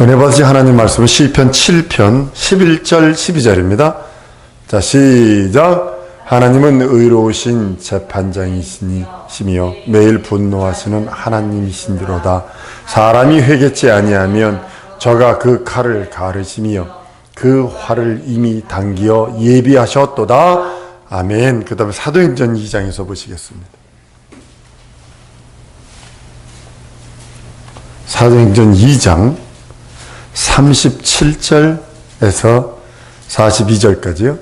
은혜 받으신 하나님 말씀은 시편 7편 11절 12절입니다. 자, 시작. 하나님은 의로우신 재판장이시며 매일 분노하시는 하나님이신지로다. 사람이 회개치 아니하면 저가 그 칼을 가르시며 그 활을 이미 당기어 예비하셨도다. 아멘. 그 다음에 사도행전 2장에서 보시겠습니다. 사도행전 2장 37절에서 42절까지요.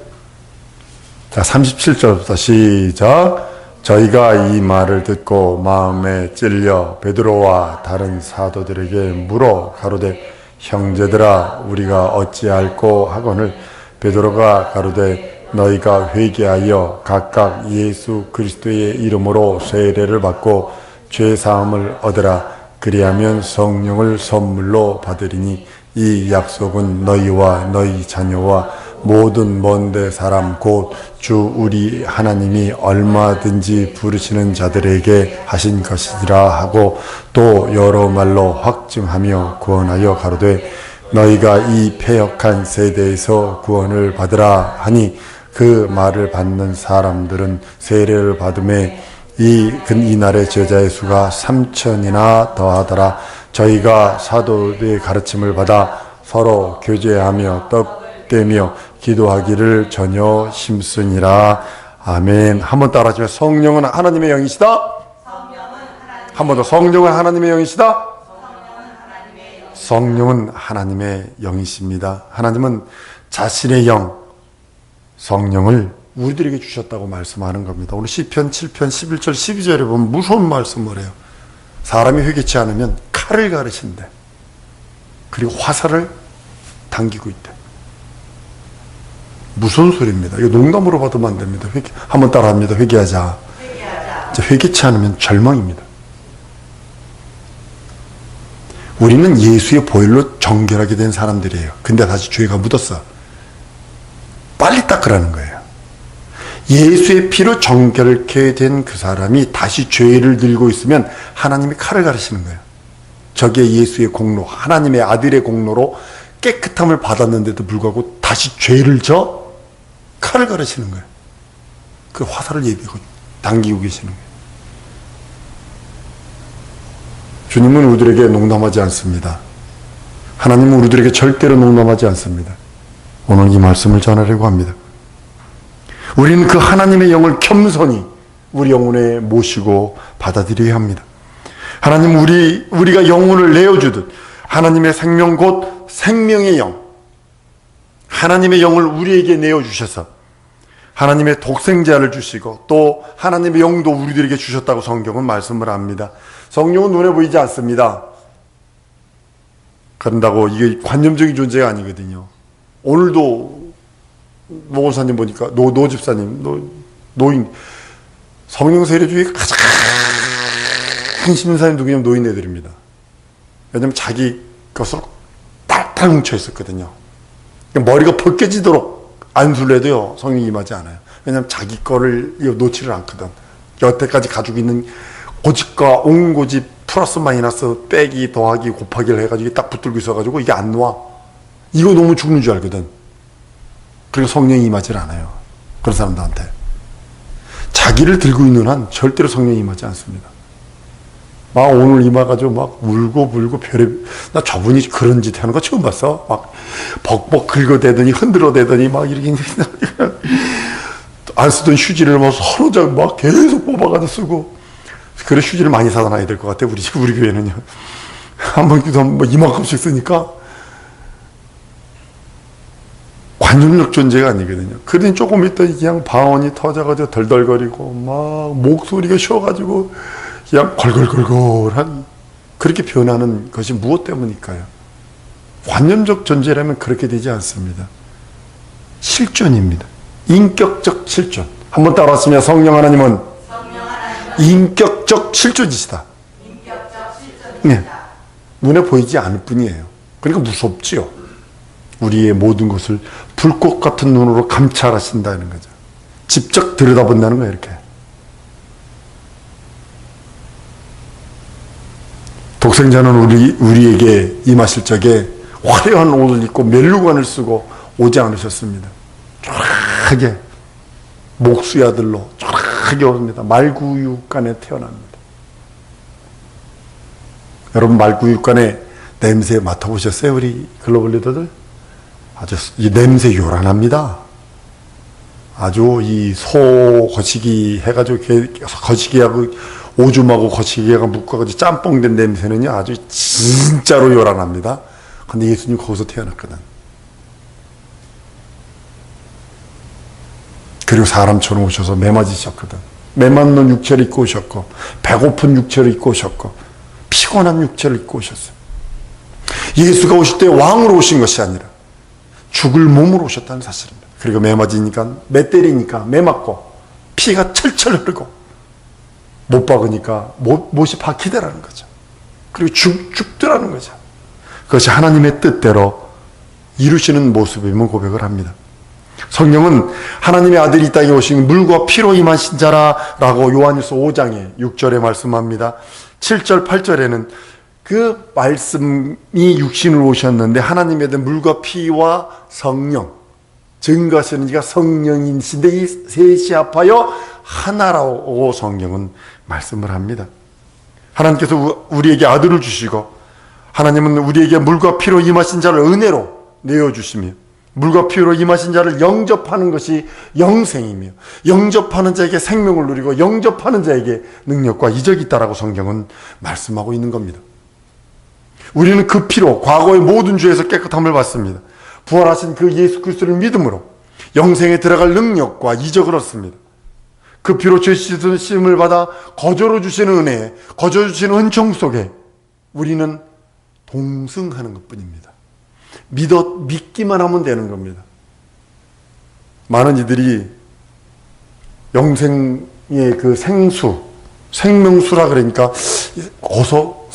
자, 37절부터 시작. 저희가 이 말을 듣고 마음에 찔려 베드로와 다른 사도들에게 물어 가로되 형제들아 우리가 어찌할꼬 하거늘 베드로가 가로되 너희가 회개하여 각각 예수 그리스도의 이름으로 세례를 받고 죄 사함을 얻으라. 그리하면 성령을 선물로 받으리니 이 약속은 너희와 너희 자녀와 모든 먼데 사람 곧 주 우리 하나님이 얼마든지 부르시는 자들에게 하신 것이라 하고 또 여러 말로 확증하며 구원하여 가로되 너희가 이 패역한 세대에서 구원을 받으라 하니 그 말을 받는 사람들은 세례를 받음에 이날의 제자의 수가 3,000이나 더하더라. 저희가 사도의 가르침을 받아 서로 교제하며 떡대며 기도하기를 전혀 힘쓰니라. 아멘. 한번 따라하시면 성령은 하나님의 영이시다. 한 번 더. 성령은 하나님의 영이시다. 성령은 하나님의 영이십니다. 하나님은 자신의 영, 성령을 우리들에게 주셨다고 말씀하는 겁니다. 오늘 시편 7편 11절 12절에 보면 무서운 말씀을 해요. 사람이 회개치 않으면 칼을 가르친대. 그리고 화살을 당기고 있대. 무서운 소리입니다. 이거 농담으로 받으면 안 됩니다. 한번 따라합니다. 회개하자. 회개치 않으면 절망입니다. 우리는 예수의 보혈로 정결하게 된 사람들이에요. 근데 다시 죄가 묻었어. 빨리 닦으라는 거예요. 예수의 피로 정결케 된 그 사람이 다시 죄를 들고 있으면 하나님이 칼을 가르치는 거예요. 저게 예수의 공로, 하나님의 아들의 공로로 깨끗함을 받았는데도 불구하고 다시 죄를 져 칼을 가르치는 거예요. 그 화살을 예비하고 당기고 계시는 거예요. 주님은 우리들에게 농담하지 않습니다. 하나님은 우리들에게 절대로 농담하지 않습니다. 오늘 이 말씀을 전하려고 합니다. 우리는 그 하나님의 영을 겸손히 우리 영혼에 모시고 받아들여야 합니다. 하나님 우리가 영혼을 내어주듯 하나님의 생명 곧 생명의 영, 하나님의 영을 우리에게 내어주셔서 하나님의 독생자를 주시고 또 하나님의 영도 우리들에게 주셨다고 성경은 말씀을 합니다. 성령은 눈에 보이지 않습니다. 그런다고 이게 관념적인 존재가 아니거든요. 오늘도 노원사님 보니까 노 집사님, 노인 성령 세례 중에 가장 힘쓰는 사람이 누구냐면 노인 애들입니다. 왜냐면 자기 것으로 딸딸 뭉쳐 있었거든요. 머리가 벗겨지도록 안수를 해도요 성령이 임하지 않아요. 왜냐면 자기 거를 놓지를 않거든. 여태까지 가지고 있는 고집과 온 고집 플러스 마이너스 빼기 더하기 곱하기를 해가지고 딱 붙들고 있어가지고 이게 안 놔. 이거 너무 죽는 줄 알거든. 그리고 성령이 임하지 않아요. 그런 사람들한테. 자기를 들고 있는 한 절대로 성령이 임하지 않습니다. 막 오늘 임해가지고 막 울고 불고 나 저분이 그런 짓 하는 거 처음 봤어. 막 벅벅 긁어대더니 흔들어대더니 막 이렇게 안 쓰던 휴지를 막 서로 막 계속 뽑아가지고 쓰고. 그래 휴지를 많이 사다 놔야 될 것 같아. 우리 교회는요. 한 번 기도하면 뭐 이만큼씩 쓰니까. 관념적 존재가 아니거든요. 그러니 조금 있더니 그냥 방언이 터져가지고 덜덜거리고 막 목소리가 쉬어가지고 그냥 걸걸걸걸한 그렇게 변하는 것이 무엇 때문일까요? 관념적 존재라면 그렇게 되지 않습니다. 실존입니다. 인격적 실존. 한번 따라왔으면 성령 하나님은 인격적 실존이시다. 네. 눈에 보이지 않을 뿐이에요. 그러니까 무섭지요. 우리의 모든 것을 불꽃 같은 눈으로 감찰하신다는 거죠. 직접 들여다본다는 거예요, 이렇게. 독생자는 우리에게 임하실 적에 화려한 옷을 입고 면류관을 쓰고 오지 않으셨습니다. 쫄하게 목수의 아들로 쫄하게 옵니다. 말구육간에 태어납니다. 여러분, 말구육간의 냄새 맡아보셨어요? 우리 글로벌 리더들? 아주 이 냄새 요란합니다. 아주 이 소 거시기 해가지고 거시기하고 오줌하고 거시기가 묶어가지고 짬뽕된 냄새는요 아주 진짜로 요란합니다. 근데 예수님 거기서 태어났거든. 그리고 사람처럼 오셔서 매 맞으셨거든. 매 맞는 육체를 입고 오셨고, 배고픈 육체를 입고 오셨고, 피곤한 육체를 입고 오셨어요. 예수가 오실 때 왕으로 오신 것이 아니라 죽을 몸으로 오셨다는 사실입니다. 그리고 매 맞으니까, 매 때리니까 매 맞고, 피가 철철 흐르고, 못 박으니까 못이 박히더라는 거죠. 그리고 죽더라는 거죠. 그것이 하나님의 뜻대로 이루시는 모습임을 고백을 합니다. 성경은 하나님의 아들이 이 땅에 오신 물과 피로 임하신 자라라고 요한일서 5장에 6절에 말씀합니다. 7절 8절에는 그 말씀이 육신으로 오셨는데 하나님의 아들 물과 피와 성령, 증거하시는 이가 성령이신데 이 셋이 합하여 하나라고 성경은 말씀을 합니다. 하나님께서 우리에게 아들을 주시고 하나님은 우리에게 물과 피로 임하신 자를 은혜로 내어주시며 물과 피로 임하신 자를 영접하는 것이 영생이며 영접하는 자에게 생명을 누리고 영접하는 자에게 능력과 이적이 있다라고 성경은 말씀하고 있는 겁니다. 우리는 그 피로 과거의 모든 죄에서 깨끗함을 받습니다. 부활하신 그 예수 그리스도를 믿음으로 영생에 들어갈 능력과 이적을 얻습니다. 그 피로 죄 씻음을 받아 거저로 주시는 은혜에, 거저 주시는 은총 속에 우리는 동승하는 것뿐입니다. 믿기만 하면 되는 겁니다. 많은 이들이 영생의 그 생수, 생명수라 그러니까 어서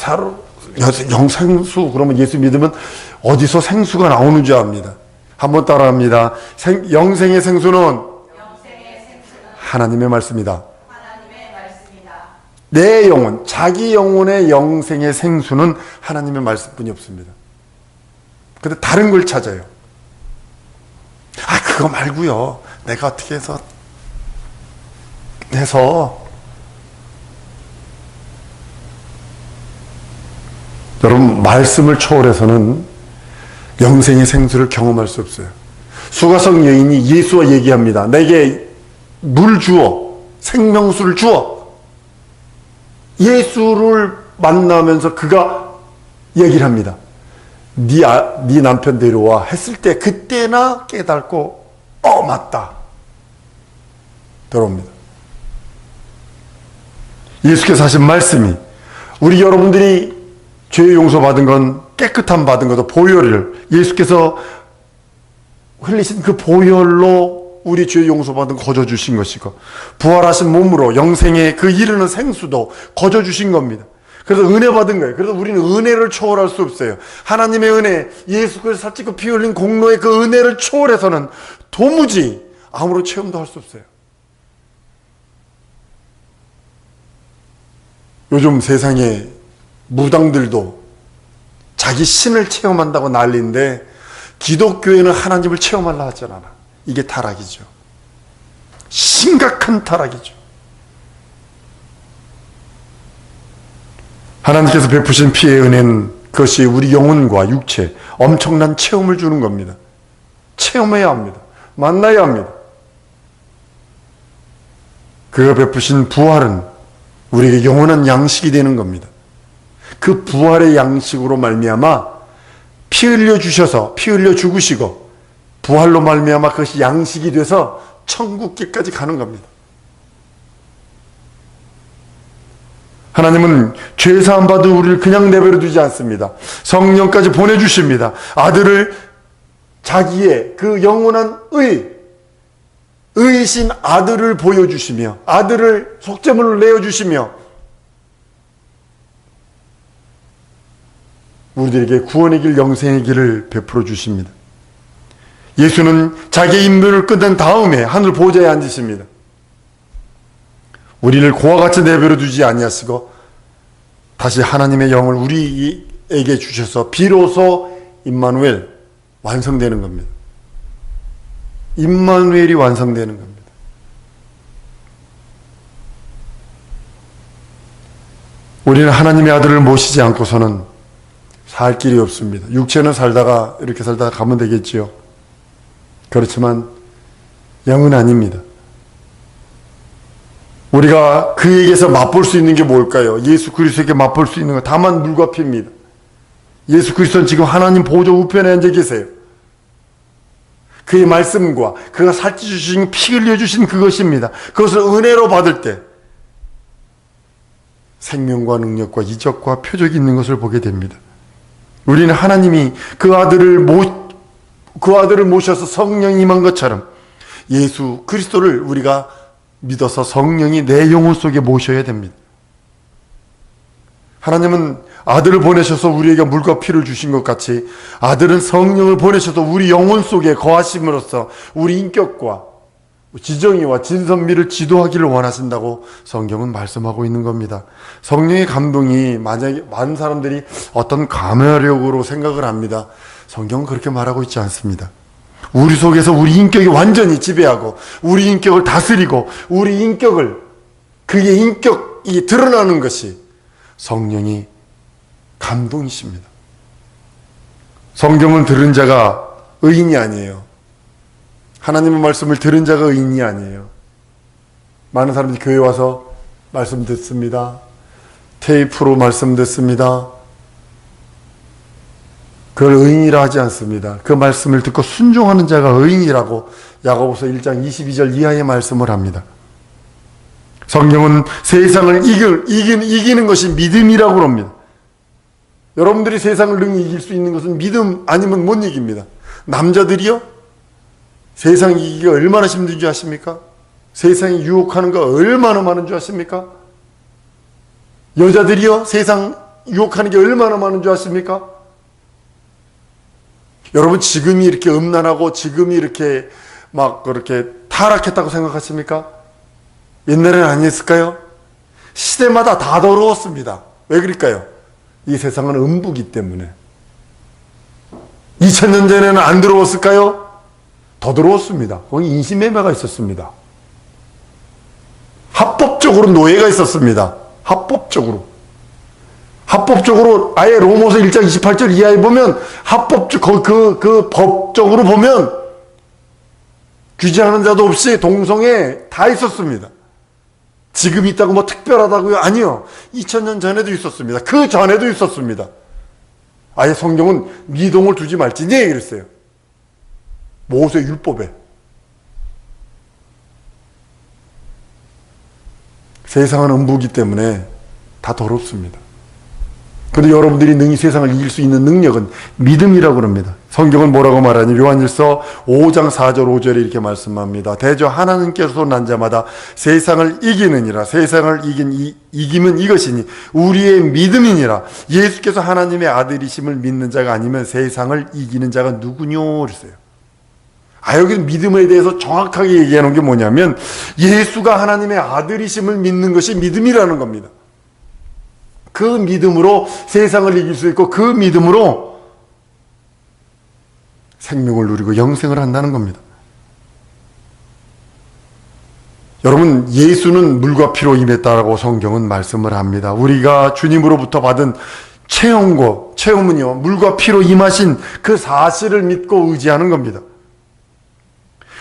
영생수 그러면 예수 믿으면 어디서 생수가 나오는 줄 압니다. 한번 따라합니다. 영생의 생수는 하나님의 말씀이다. 내 영혼, 자기 영혼의 영생의 생수는 하나님의 말씀뿐이 없습니다. 근데 다른 걸 찾아요. 그거 말고요. 내가 어떻게 해서 여러분, 말씀을 초월해서는 영생의 생수를 경험할 수 없어요. 수가성 여인이 예수와 얘기합니다. 내게 물 주어, 생명수를 주어. 예수를 만나면서 그가 얘기를 합니다. 네 남편 데려와 했을 때 그때나 깨닫고 맞다 들어옵니다. 예수께서 하신 말씀이 우리 여러분들이 죄 용서받은 건 깨끗함 받은 것도 보혈을 예수께서 흘리신 그 보혈로 우리 죄 용서받은 거저 주신 것이고 부활하신 몸으로 영생의 그 이르는 생수도 거저 주신 겁니다. 그래서 은혜 받은 거예요. 그래서 우리는 은혜를 초월할 수 없어요. 하나님의 은혜, 예수 그리스도 살찌고 피 흘린 공로의 그 은혜를 초월해서는 도무지 아무런 체험도 할 수 없어요. 요즘 세상에 무당들도 자기 신을 체험한다고 난리인데 기독교에는 하나님을 체험하려 하지 않아. 이게 타락이죠. 심각한 타락이죠. 하나님께서 베푸신 피의 은혜는 그것이 우리 영혼과 육체 엄청난 체험을 주는 겁니다. 체험해야 합니다. 만나야 합니다. 그가 베푸신 부활은 우리에게 영원한 양식이 되는 겁니다. 그 부활의 양식으로 말미암아 피 흘려 주셔서 피 흘려 죽으시고 부활로 말미암아 그것이 양식이 돼서 천국길까지 가는 겁니다. 하나님은 죄사함 받은 우리를 그냥 내버려 두지 않습니다. 성령까지 보내주십니다. 아들을 자기의 그 영원한 의이신 아들을 보여주시며 아들을 속죄물을 내어주시며 우리들에게 구원의 길, 영생의 길을 베풀어 주십니다. 예수는 자기의 임무를 끝낸 다음에 하늘 보좌에 앉으십니다. 우리를 고와 같이 내버려 두지 아니하시고 다시 하나님의 영을 우리에게 주셔서 비로소 임마누엘 완성되는 겁니다. 임마누엘이 완성되는 겁니다. 우리는 하나님의 아들을 모시지 않고서는 살 길이 없습니다. 육체는 살다가 이렇게 살다가 가면 되겠지요. 그렇지만 영은 아닙니다. 우리가 그에게서 맛볼 수 있는 게 뭘까요? 예수 그리스도에게 맛볼 수 있는 건 다만 물과 피입니다. 예수 그리스도는 지금 하나님 보좌 우편에 앉아 계세요. 그의 말씀과 그가 살찌 주신 피 흘려 주신 그것입니다. 그것을 은혜로 받을 때 생명과 능력과 이적과 표적이 있는 것을 보게 됩니다. 우리는 하나님이 그 아들을 모셔서 성령이 임한 것처럼 예수 그리스도를 우리가 믿어서 성령이 내 영혼 속에 모셔야 됩니다. 하나님은 아들을 보내셔서 우리에게 물과 피를 주신 것 같이 아들은 성령을 보내셔서 우리 영혼 속에 거하심으로써 우리 인격과 지정의와 진선미를 지도하기를 원하신다고 성경은 말씀하고 있는 겁니다. 성령의 감동이 만약에 많은 사람들이 어떤 감화력으로 생각을 합니다. 성경은 그렇게 말하고 있지 않습니다. 우리 속에서 우리 인격이 완전히 지배하고 우리 인격을 다스리고 우리 인격을 그의 인격이 드러나는 것이 성령이 감동이십니다. 성경은 들은 자가 의인이 아니에요. 하나님의 말씀을 들은 자가 의인이 아니에요. 많은 사람들이 교회 와서 말씀 듣습니다. 테이프로 말씀 듣습니다. 그걸 의인이라 하지 않습니다. 그 말씀을 듣고 순종하는 자가 의인이라고 야고보서 1장 22절 이하의 말씀을 합니다. 성경은 세상을 이기는 것이 믿음이라고 합니다. 여러분들이 세상을 능히 이길 수 있는 것은 믿음 아니면 못 이깁니다. 남자들이요? 세상 이기기가 얼마나 힘든 줄 아십니까? 세상이 유혹하는 거 얼마나 많은 줄 아십니까? 여자들이요? 세상 유혹하는 게 얼마나 많은 줄 아십니까? 여러분 지금이 이렇게 음란하고 지금이 이렇게 막 그렇게 타락했다고 생각하십니까? 옛날에는 아니었을까요? 시대마다 다 더러웠습니다. 왜 그럴까요? 이 세상은 음부기 때문에. 2000년 전에는 안 더러웠을까요? 더 더러웠습니다. 거기 인신매매가 있었습니다. 합법적으로 노예가 있었습니다. 합법적으로 아예 로마서 1장 28절 이하에 보면 그 법적으로 보면 규제하는 자도 없이 동성애 다 있었습니다. 지금 있다고 뭐 특별하다고요? 아니요. 2000년 전에도 있었습니다. 그 전에도 있었습니다. 아예 성경은 미동을 두지 말지니 그랬어요. 모세 율법에. 세상은 음부기 때문에 다 더럽습니다. 그런데 여러분들이 능히 세상을 이길 수 있는 능력은 믿음이라고 합니다. 성경은 뭐라고 말하니? 요한일서 5장 4절 5절에 이렇게 말씀합니다. 대저 하나님께서 난 자마다 세상을 이기느니라. 세상을 이기면 이것이니 우리의 믿음이니라. 예수께서 하나님의 아들이심을 믿는 자가 아니면 세상을 이기는 자가 누구뇨? 그랬어요. 여기 믿음에 대해서 정확하게 얘기하는 게 뭐냐면 예수가 하나님의 아들이심을 믿는 것이 믿음이라는 겁니다. 그 믿음으로 세상을 이길 수 있고 그 믿음으로 생명을 누리고 영생을 한다는 겁니다. 여러분 예수는 물과 피로 임했다라고 성경은 말씀을 합니다. 우리가 주님으로부터 받은 체험은요 물과 피로 임하신 그 사실을 믿고 의지하는 겁니다.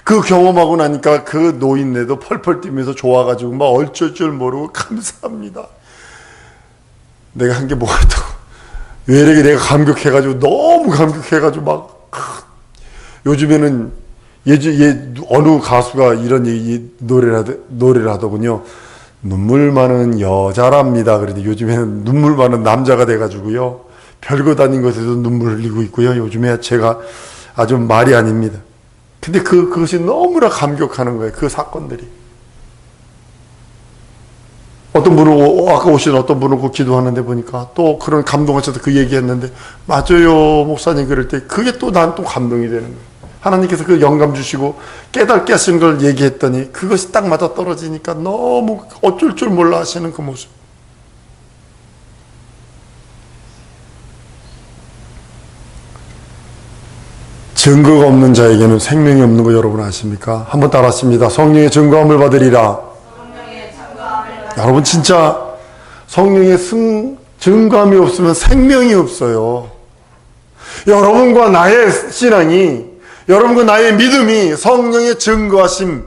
그 경험하고 나니까 그 노인네도 펄펄 뛰면서 좋아가지고 막 어쩔 줄 모르고 감사합니다. 내가 한 게 뭐가 있다고. 외력이 내가 감격해가지고 너무 감격해가지고 막 요즘에는 어느 가수가 이런 노래를 하더군요. 눈물 많은 여자랍니다. 그런데 요즘에는 눈물 많은 남자가 돼가지고요. 별거 아닌 것에도 눈물 흘리고 있고요. 요즘에 제가 아주 말이 아닙니다. 근데 그것이 너무나 감격하는 거예요. 그 사건들이. 어떤 분은, 아까 오신 어떤 분은 그 기도하는데 보니까 또 그런 감동하셔서 그 얘기했는데, 맞아요, 목사님 그럴 때, 그게 또 난 또 감동이 되는 거예요. 하나님께서 그 영감 주시고 깨닫게 하신 걸 얘기했더니 그것이 딱 맞아 떨어지니까 너무 어쩔 줄 몰라 하시는 그 모습. 증거가 없는 자에게는 생명이 없는 거 여러분 아십니까? 한번 따라하십니다. 성령의 증거함을 받으리라. 여러분 진짜 성령의 증거함이 없으면 생명이 없어요. 여러분과 나의 신앙이, 여러분과 나의 믿음이 성령의 증거하심,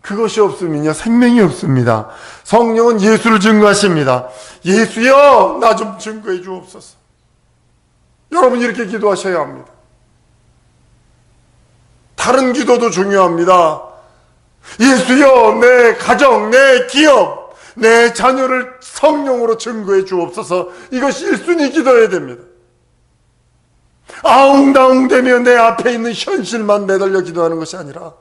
그것이 없으면요 생명이 없습니다. 성령은 예수를 증거하십니다. 예수여 나 좀 증거해 주옵소서. 여러분 이렇게 기도하셔야 합니다. 다른 기도도 중요합니다. 예수여 내 가정, 내 기업, 내 자녀를 성령으로 증거해 주옵소서. 이것이 1순위 기도해야 됩니다. 아웅다웅대며 내 앞에 있는 현실만 매달려 기도하는 것이 아니라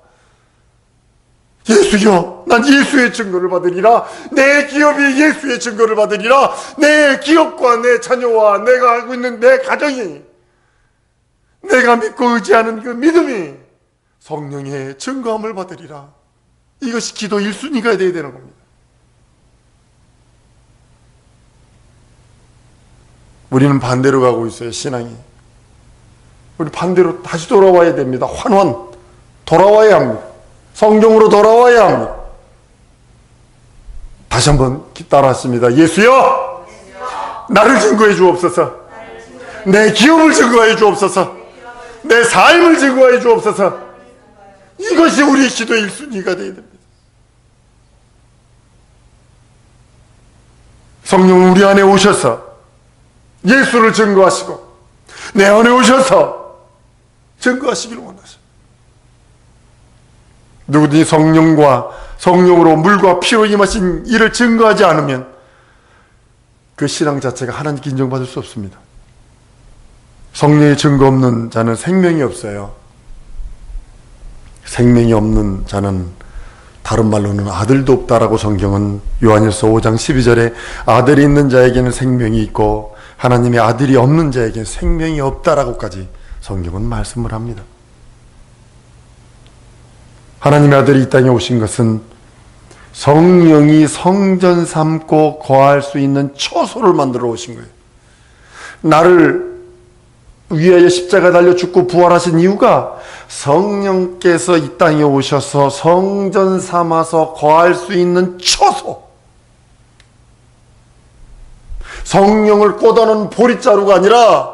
예수여 난 예수의 증거를 받으리라. 내 기업이 예수의 증거를 받으리라. 내 기업과 내 자녀와 내가 하고 있는 내 가정이, 내가 믿고 의지하는 그 믿음이 성령의 증거함을 받으리라. 이것이 기도 1순위가 되어야 되는 겁니다. 우리는 반대로 가고 있어요. 신앙이. 우리 반대로 다시 돌아와야 됩니다. 환원 돌아와야 합니다. 성경으로 돌아와야 합니다. 다시 한번 따라하십니다. 예수여 나를 증거해 주옵소서. 내 기업을 증거해 주옵소서. 내 삶을 증거해 주옵소서. 이것이 우리의 기도의 1순위가 되어야 됩니다. 성령은 우리 안에 오셔서 예수를 증거하시고 내 안에 오셔서 증거하시기를 원하십니다. 누구든지 성령으로 물과 피로 임하신 이를 증거하지 않으면 그 신앙 자체가 하나님께 인정받을 수 없습니다. 성령의 증거 없는 자는 생명이 없어요. 생명이 없는 자는 다른 말로는 아들도 없다라고 성경은 요한일서 5장 12절에 아들이 있는 자에게는 생명이 있고 하나님의 아들이 없는 자에게는 생명이 없다라고까지 성경은 말씀을 합니다. 하나님의 아들이 이 땅에 오신 것은 성령이 성전 삼고 거할 수 있는 처소를 만들어 오신 거예요. 나를 위하여 십자가 달려 죽고 부활하신 이유가 성령께서 이 땅에 오셔서 성전 삼아서 거할 수 있는 처소, 성령을 꽂아놓은 보릿자루가 아니라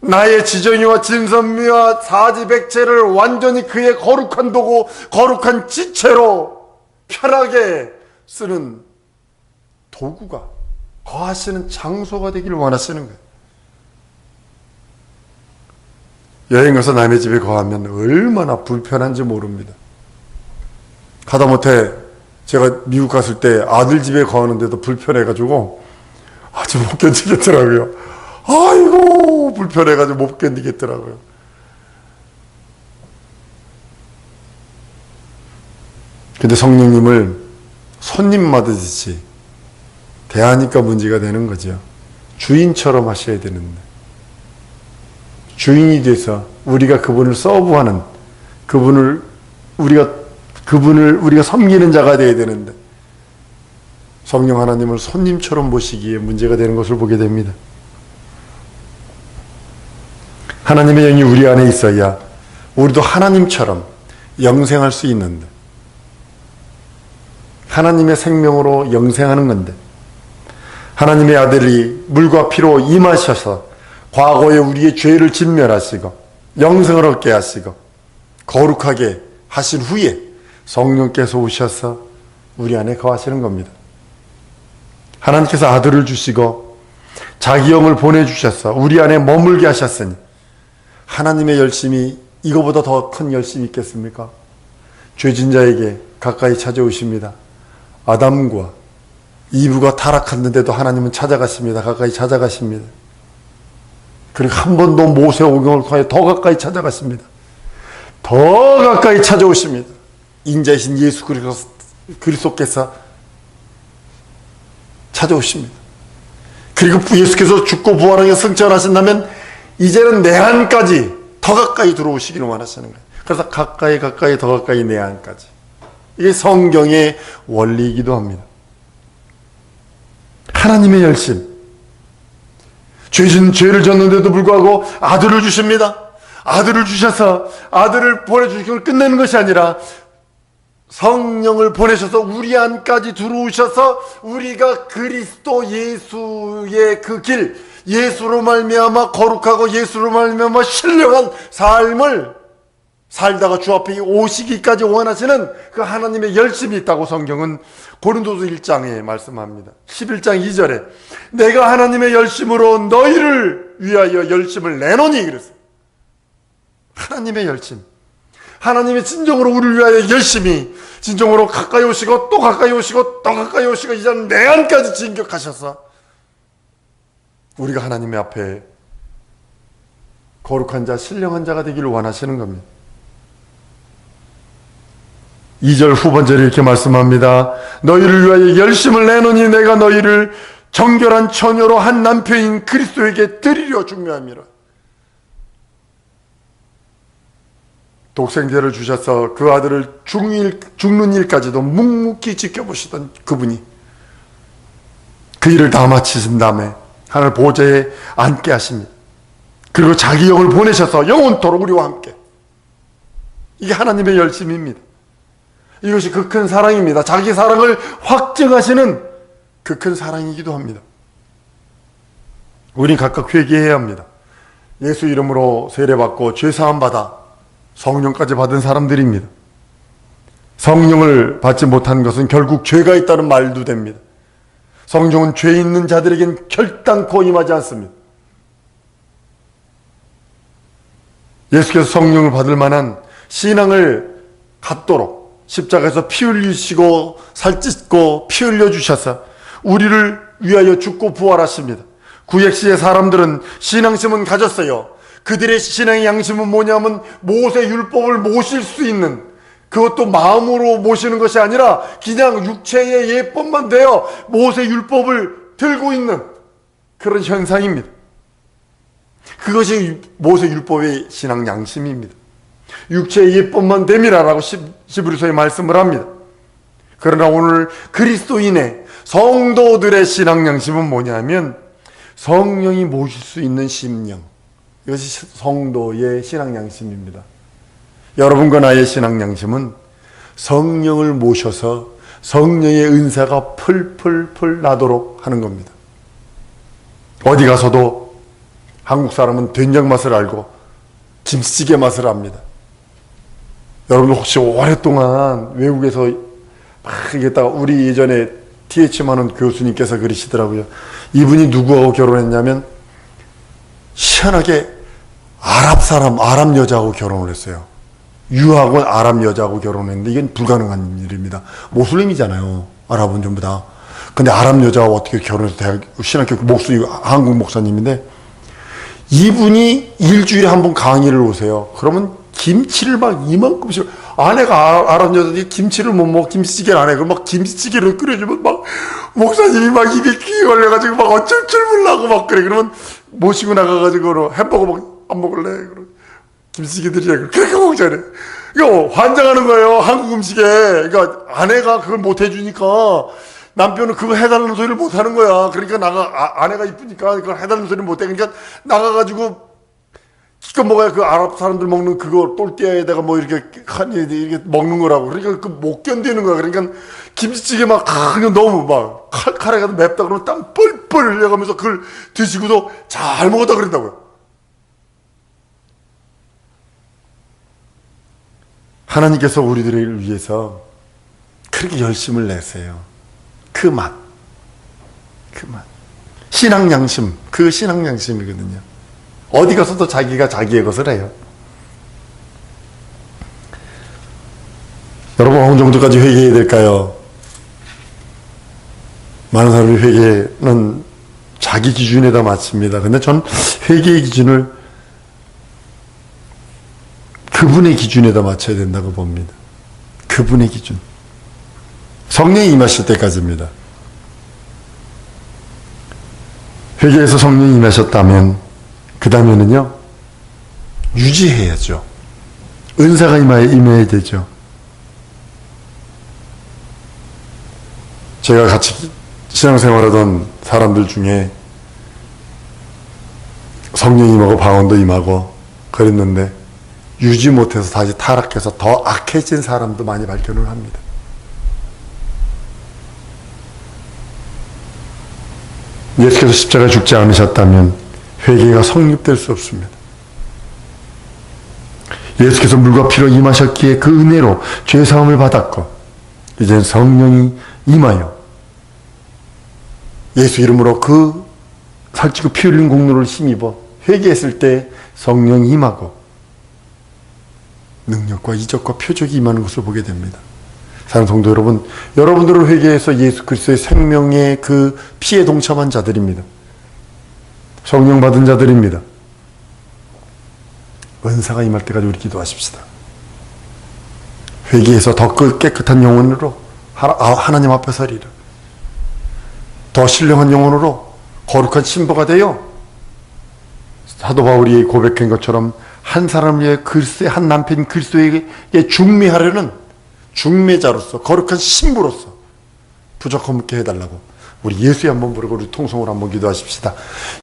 나의 지정이와 진선미와 사지백체를 완전히 그의 거룩한 도구, 거룩한 지체로 편하게 쓰는 도구가, 거하시는 장소가 되기를 원하시는 거예요. 여행 가서 남의 집에 거하면 얼마나 불편한지 모릅니다. 하다못해 제가 미국 갔을 때 아들 집에 거하는데도 불편해가지고 아주 못 견디겠더라고요. 아이고 불편해가지고 못 견디겠더라고요. 근데 성령님을 손님 맞으듯이 대하니까 문제가 되는 거죠. 주인처럼 하셔야 되는데, 주인이 돼서 우리가 그분을 서브하는, 우리가 섬기는 자가 되어야 되는데 성령 하나님을 손님처럼 모시기에 문제가 되는 것을 보게 됩니다. 하나님의 영이 우리 안에 있어야 우리도 하나님처럼 영생할 수 있는데, 하나님의 생명으로 영생하는 건데, 하나님의 아들이 물과 피로 임하셔서 과거에 우리의 죄를 진멸하시고 영생을 얻게 하시고 거룩하게 하신 후에 성령께서 오셔서 우리 안에 거하시는 겁니다. 하나님께서 아들을 주시고 자기 영을 보내주셔서 우리 안에 머물게 하셨으니 하나님의 열심이 이거보다 더 큰 열심이 있겠습니까? 죄진 자에게 가까이 찾아오십니다. 아담과 이브가 타락했는데도 하나님은 찾아가십니다. 가까이 찾아가십니다. 그리고 한 번 더 모세 오경을 통해 더 가까이 찾아가십니다. 더 가까이 찾아오십니다. 인자이신 예수 그리스도께서 찾아오십니다. 그리고 예수께서 죽고 부활하여 승천하신다면 이제는 내 안까지 더 가까이 들어오시기를 원하시는 거예요. 그래서 가까이 더 가까이 내 안까지. 이게 성경의 원리이기도 합니다. 하나님의 열심. 죄를 졌는데도 불구하고 아들을 주십니다. 아들을 주셔서 아들을 보내주시고 끝내는 것이 아니라 성령을 보내셔서 우리 안까지 들어오셔서 우리가 그리스도 예수의 그 길, 예수로 말미암아 거룩하고 예수로 말미암아 신령한 삶을 살다가 주 앞에 오시기까지 원하시는 그 하나님의 열심이 있다고 성경은 고린도서 1장에 말씀합니다. 11장 2절에 내가 하나님의 열심으로 너희를 위하여 열심을 내노니 그랬어요. 하나님의 열심, 하나님의 진정으로 우리를 위하여 열심히 진정으로 가까이 오시고 또 가까이 오시고 또 가까이 오시고 이제는 내 안까지 진격하셔서 우리가 하나님의 앞에 거룩한 자, 신령한 자가 되기를 원하시는 겁니다. 2절 후반절에 이렇게 말씀합니다. 너희를 위하여 열심을 내노니 내가 너희를 정결한 처녀로 한 남편인 그리스도에게 드리려 중요함이라. 독생자를 주셔서 그 아들을 죽는 일까지도 묵묵히 지켜보시던 그분이 그 일을 다 마치신 다음에 하늘 보좌에 앉게 하십니다. 그리고 자기 영을 보내셔서 영원토록 우리와 함께. 이게 하나님의 열심입니다. 이것이 그 큰 사랑입니다. 자기 사랑을 확증하시는 그 큰 사랑이기도 합니다. 우린 각각 회개해야 합니다. 예수 이름으로 세례받고 죄사함 받아 성령까지 받은 사람들입니다. 성령을 받지 못한 것은 결국 죄가 있다는 말도 됩니다. 성령은 죄 있는 자들에겐 결단코 임하지 않습니다. 예수께서 성령을 받을 만한 신앙을 갖도록 십자가에서 피 흘리시고 살찢고 피 흘려주셔서 우리를 위하여 죽고 부활하십니다. 구약시의 사람들은 신앙심은 가졌어요. 그들의 신앙의 양심은 뭐냐면 모세 율법을 모실 수 있는, 그것도 마음으로 모시는 것이 아니라 그냥 육체의 예법만 되어 모세 율법을 들고 있는 그런 현상입니다. 그것이 모세 율법의 신앙 양심입니다. 육체의 예법만 됨이라라고 히브리서에 말씀을 합니다. 그러나 오늘 그리스도인의 성도들의 신앙 양심은 뭐냐면 성령이 모실 수 있는 심령, 이것이 성도의 신앙 양심입니다. 여러분과 나의 신앙 양심은 성령을 모셔서 성령의 은사가 풀풀풀 나도록 하는 겁니다. 어디 가서도 한국 사람은 된장 맛을 알고 김치찌개 맛을 압니다. 여러분 혹시 오랫동안 외국에서 막 이랬다가 우리 예전에 TH만은 교수님께서 그러시더라고요. 이분이 누구하고 결혼했냐면 희한하게 아랍 여자하고 결혼을 했어요. 유학원 아랍 여자하고 결혼했는데 이건 불가능한 일입니다. 모슬림이잖아요. 아랍은 전부 다. 근데 아랍 여자하고 어떻게 결혼해서 신학교 한국 목사님인데 이분이 일주일에 한 번 강의를 오세요. 그러면 김치를 막 이만큼씩, 아내가 아랍 여자들이 김치를 못 먹고 김치찌개를 안 해. 그럼 막 김치찌개를 끓여주면 막 목사님이 막 입에 끼 걸려가지고 막 어쩔 줄 몰라고 막 그래. 그러면 모시고 나가가지고 햄버거 막 안 먹을래? 그럼 김치찌개 드리래. 그렇게 먹자래. 이거 환장하는 거예요. 한국 음식에. 그러니까 아내가 그걸 못 해주니까 남편은 그거 해달라는 소리를 못 하는 거야. 그러니까 아내가 이쁘니까 그걸 해달라는 소리를 못 해. 그러니까 나가가지고 기껏 먹어야 그 아랍 사람들 먹는 그거 똘띠아에다가 뭐 이렇게 이렇게 먹는 거라고. 그러니까 그 못 견디는 거야. 그러니까 김치찌개 막 그냥 너무 막 칼칼해가지고 맵다 그러면 땀 뻘뻘 흘려가면서 그걸 드시고도 잘 먹었다 그런다고요. 하나님께서 우리들을 위해서 그렇게 열심을 내세요. 그 맛. 신앙 양심, 그 신앙 양심이거든요. 어디 가서도 자기가 자기의 것을 해요. 여러분 어느 정도까지 회개해야 될까요? 많은 사람이 회개는 자기 기준에다 맞춥니다. 근데 전 회개의 기준을 그분의 기준에다 맞춰야 된다고 봅니다. 그분의 기준. 성령이 임하실 때까지입니다. 회개에서 성령이 임하셨다면 그 다음에는요, 유지해야죠. 은사가 임해야 되죠. 제가 같이 신앙생활하던 사람들 중에 성령 임하고 방언도 임하고 그랬는데 유지 못해서 다시 타락해서 더 악해진 사람도 많이 발견을 합니다. 예수께서 십자가에 죽지 않으셨다면 회개가 성립될 수 없습니다. 예수께서 물과 피로 임하셨기에 그 은혜로 죄사함을 받았고 이젠 성령이 임하여 예수 이름으로 그 살찌고 피 흘린 공로를 힘입어 회개했을 때 성령이 임하고 능력과 이적과 표적이 임하는 것을 보게 됩니다. 사랑하는 성도 여러분, 여러분들을 회개해서 예수 그리스도의 생명의 그 피에 동참한 자들입니다. 성령 받은 자들입니다. 은사가 임할 때까지 우리 기도하십시다. 회개해서 더 깨끗한 영혼으로 하나님 앞에 서리라. 더 신령한 영혼으로 거룩한 신부가 되어 사도 바울이 고백한 것처럼 한 사람을 위해 그리스도의 한 남편 그리스도에게 중매하려는 중매자로서 거룩한 신부로서 부족함 없게 해달라고 우리 예수의 한번 부르고 우리 통성으로 한번 기도하십시다.